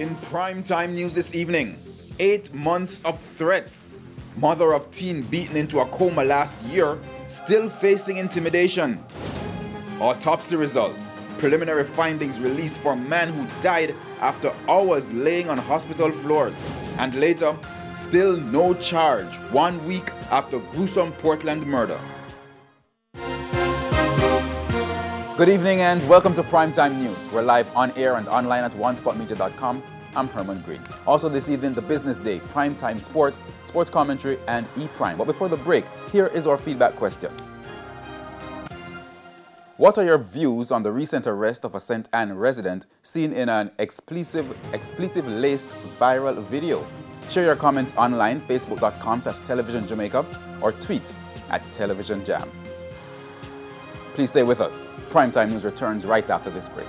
In primetime news this evening, 8 months of threats. Mother of teen beaten into a coma last year, still facing intimidation. Autopsy results. Preliminary findings released for man who died after hours laying on hospital floors. And later, still no charge 1 week after gruesome Portland murder. Good evening and welcome to Primetime News. We're live on air and online at onespotmedia.com. I'm Herman Green. Also this evening, the Business Day, Primetime Sports, Sports Commentary, and E-Prime. But before the break, here is our feedback question. What are your views on the recent arrest of a St. Anne resident seen in an expletive-laced viral video? Share your comments online, facebook.com/televisionjamaica, or tweet @televisionjam. Please stay with us. Primetime News returns right after this break.